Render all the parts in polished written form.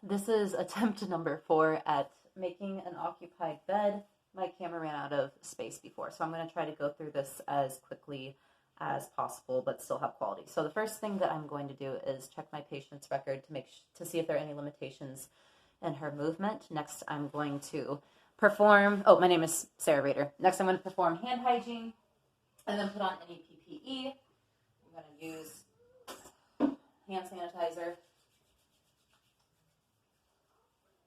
This is attempt number 4 at making an occupied bed. My camera ran out of space before, so I'm going to try to go through this as quickly as possible, but still have quality. So the first thing that I'm going to do is check my patient's record to see if there are any limitations in her movement. Next, I'm going to perform, my name is Sarah Rader. Next, I'm going to perform hand hygiene and then put on any PPE. I'm going to use hand sanitizer.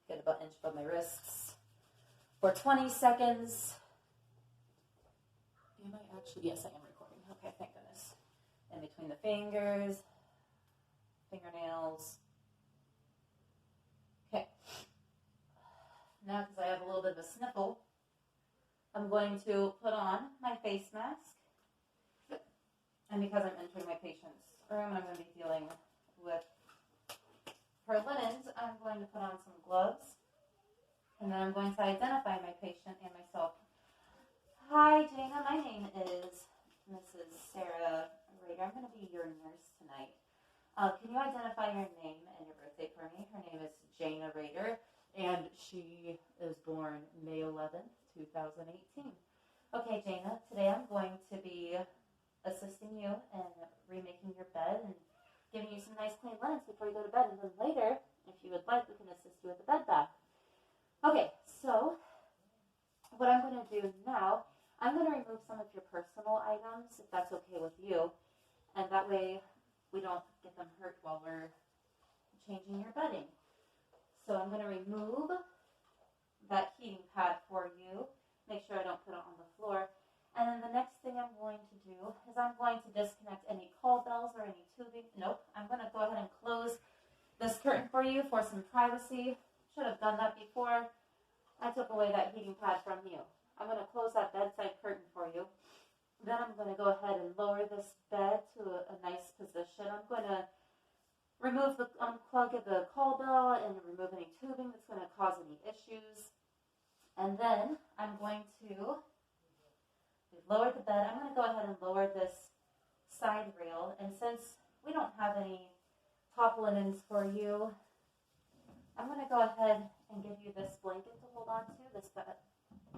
Get about an inch above my wrists for 20 seconds. Am I actually? Yes, I am recording. Okay, thank goodness. In between the fingers, fingernails. Okay. Now, because I have a little bit of a sniffle, I'm going to put on my face mask. And because I'm entering my patient's room, I'm going to be dealing with her linens, I'm going to put on some gloves, and then I'm going to identify my patient and myself. Hi, Jana. My name is Mrs. Sarah Rader. I'm going to be your nurse tonight. Can you identify your name and your birthday for me? Her name is Jana Rader, and she is born May 11th, 2018. Okay, Jana, today I'm going to be assisting you in remaking your bed and giving you some nice clean linens before you go to bed, and then later, if you would like, we can assist you with the bed bath. Okay, so what I'm going to do now, I'm going to remove some of your personal items, if that's okay with you, and that way we don't get them hurt while we're changing your bedding. So I'm going to remove that heating pad for you, make sure I don't put it on the floor. And then the next thing I'm going to do is I'm going to disconnect any call bells or any tubing. Nope, I'm going to go ahead and close this curtain for you for some privacy. Should have done that before I took away that heating pad from you. I'm going to close that bedside curtain for you. Then I'm going to go ahead and lower this bed to a nice position. I'm going to unplug the call bell and remove any tubing that's going to cause any issues. And then I'm going to lower the bed. I'm going to go ahead and lower this side rail. And since we don't have any top linens for you, I'm going to go ahead and give you this blanket to hold on to,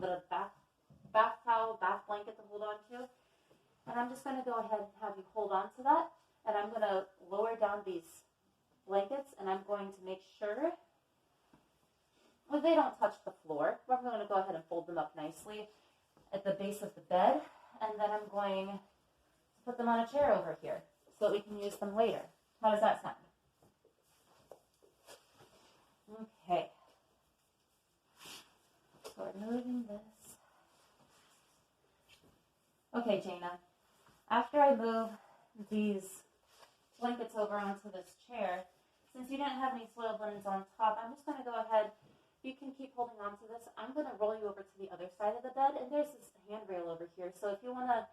the bath towel, bath blanket to hold on to. And I'm just going to go ahead and have you hold on to that. And I'm going to lower down these blankets, and I'm going to make sure that they don't touch the floor. We're going to go ahead and fold them up nicely at the base of the bed, and then I'm going to put them on a chair over here so that we can use them later. How does that sound? Okay. So we're moving this. Okay, Jana. After I move these blankets over onto this chair, since you didn't have any soiled linens on top, I'm just going to go ahead. You can keep holding on to this. I'm going to roll you over to the other side of the bed, and there's this handrail over here. So if you want to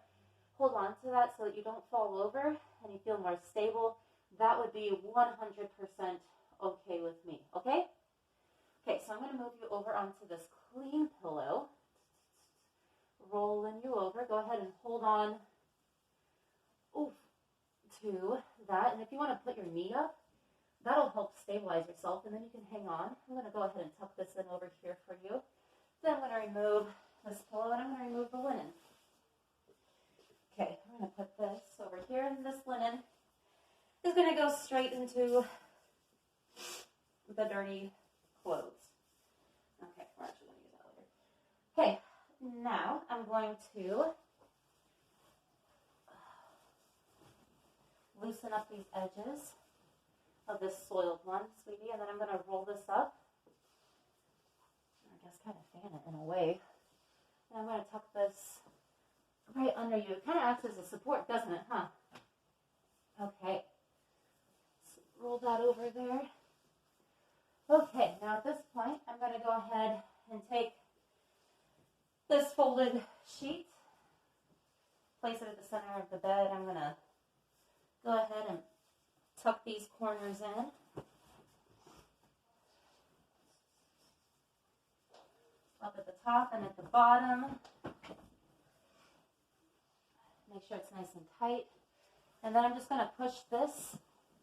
hold on to that so that you don't fall over and you feel more stable, that would be 100% okay with me, okay? Okay, so I'm going to move you over onto this clean pillow, rolling you over. Go ahead and hold on to that, and if you want to put your knee up, that'll help stabilize yourself, and then you can hang on. I'm going to go ahead and tuck this in over here for you. Then I'm going to remove this pillow, and I'm going to remove the linen. Okay, I'm going to put this over here, and this linen is going to go straight into the dirty clothes. Okay, we're actually going to use that later. Okay, now I'm going to loosen up these edges of this soiled one, sweetie, and then I'm going to roll this up. I guess kind of fan it in a way. And I'm going to tuck this right under you. It kind of acts as a support, doesn't it, huh? Okay. So roll that over there. Okay, now at this point, I'm going to go ahead and take this folded sheet, place it at the center of the bed. I'm going to go ahead and tuck these corners in. Up at the top and at the bottom. Make sure it's nice and tight. And then I'm just going to push this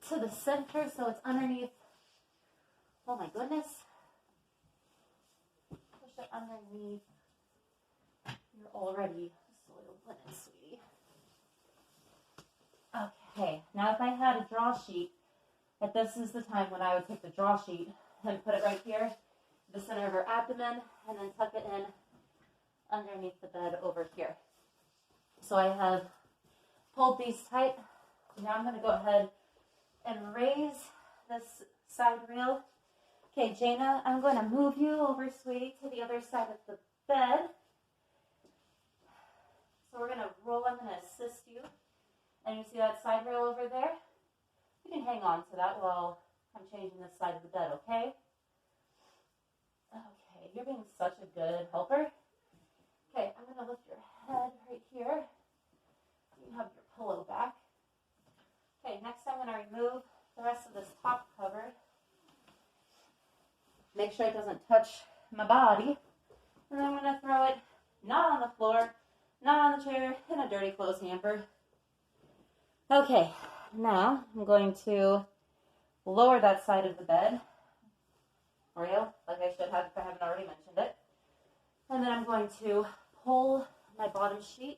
to the center so it's underneath Oh my goodness. Push it underneath. You're already soiled linen, sweetie. Okay, now if I had a draw sheet, that this is the time when I would take the draw sheet and put it right here, the center of her abdomen, and then tuck it in underneath the bed over here. So I have pulled these tight. Now I'm going to go ahead and raise this side rail. Okay, Jana, I'm going to move you over, sweetie, to the other side of the bed. So we're going to roll. I'm going to assist you. And you see that side rail over there? You can hang on to that while I'm changing this side of the bed, okay? Okay, you're being such a good helper. Okay, I'm going to lift your head right here. You have your pillow back. Okay, next I'm going to remove the rest of this top cover. Make sure it doesn't touch my body. And then I'm going to throw it not on the floor, not on the chair, in a dirty clothes hamper. Okay, now I'm going to lower that side of the bed for you, like I should have if I haven't already mentioned it. And then I'm going to pull my bottom sheet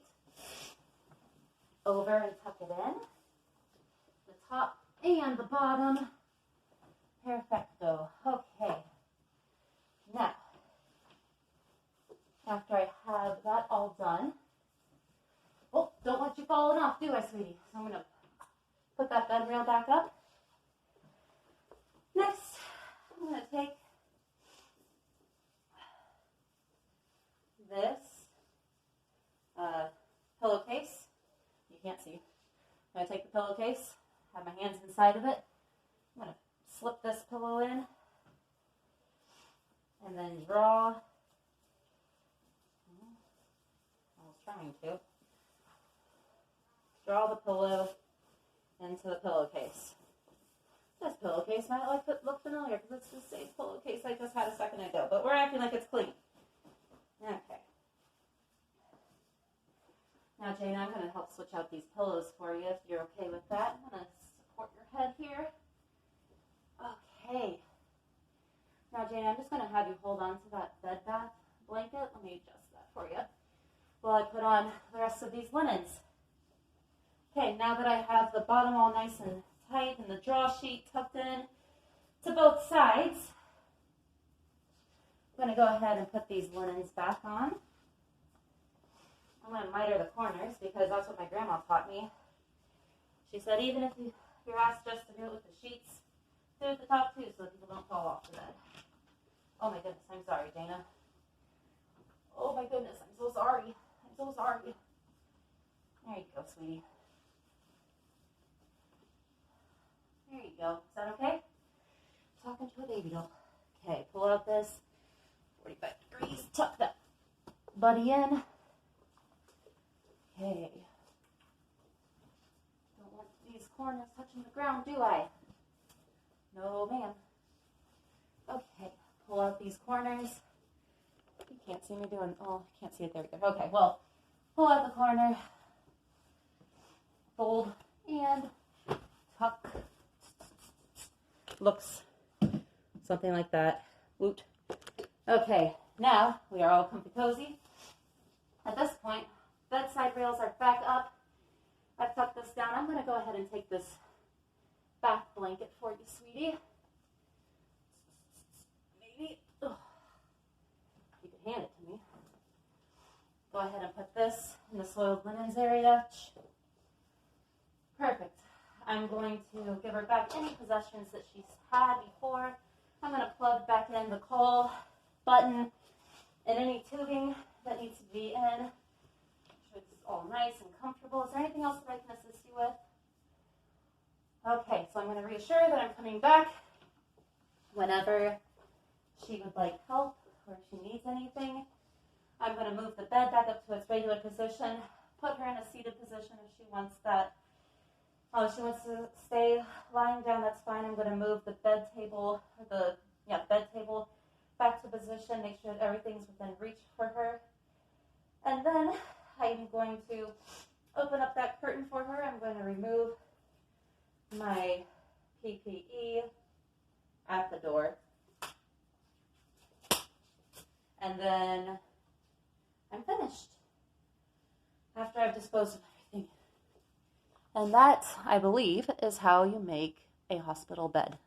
over and tuck it in. The top and the bottom. Perfecto. Okay. Now, after I have that all done, oh, don't want you falling off, do I, sweetie? So I'm going to put that bed rail back up. Next, I'm going to take this pillowcase. You can't see. I'm going to take the pillowcase, have my hands inside of it. I'm going to slip this pillow in and then draw. I was trying to. Draw the pillow into the pillowcase. This pillowcase might look familiar because it's the same pillowcase I just had a second ago, but we're acting like it's clean. Okay. Now, Jane, I'm going to help switch out these pillows for you if you're okay with that. I'm going to support your head here. Okay. Now, Jane, I'm just going to have you hold on to that bed bath blanket. Let me adjust that for you while I put on the rest of these linens. Okay, now that I have the bottom all nice and tight and the draw sheet tucked in to both sides, I'm going to go ahead and put these linens back on. I'm going to miter the corners because that's what my grandma taught me. She said even if you're asked just to do it with the sheets, do it at the top too so that people don't fall off the bed. Oh my goodness, I'm sorry, Dana. Oh my goodness, I'm so sorry. I'm so sorry. There you go, sweetie. There you go. Is that okay? Talking to a baby doll. Okay, pull out this 45 degrees. Tuck that buddy in. Okay. Don't want these corners touching the ground, do I? No, ma'am. Okay, pull out these corners. You can't see me doing, oh, I can't see it there either. Okay, well, pull out the corner, fold, and tuck. Looks something like that. Woot. Okay, now we are all comfy cozy. At this point, bedside rails are back up. I've tucked this down. I'm going to go ahead and take this bath blanket for you, sweetie. Maybe. Ugh. You can hand it to me. Go ahead and put this in the soiled linens area. Perfect. I'm going to give her back any possessions that she's had before. I'm going to plug back in the call button and any tubing that needs to be in. Make sure it's all nice and comfortable. Is there anything else that I can assist you with? Okay, so I'm going to reassure that I'm coming back whenever she would like help or if she needs anything. I'm going to move the bed back up to its regular position, put her in a seated position if she wants that. If she wants to stay lying down, that's fine. I'm going to move the bed table, bed table back to position, make sure that everything's within reach for her. And then I'm going to open up that curtain for her. I'm going to remove my PPE at the door. And then I'm finished after I've disposed of everything. And that, I believe, is how you make a hospital bed.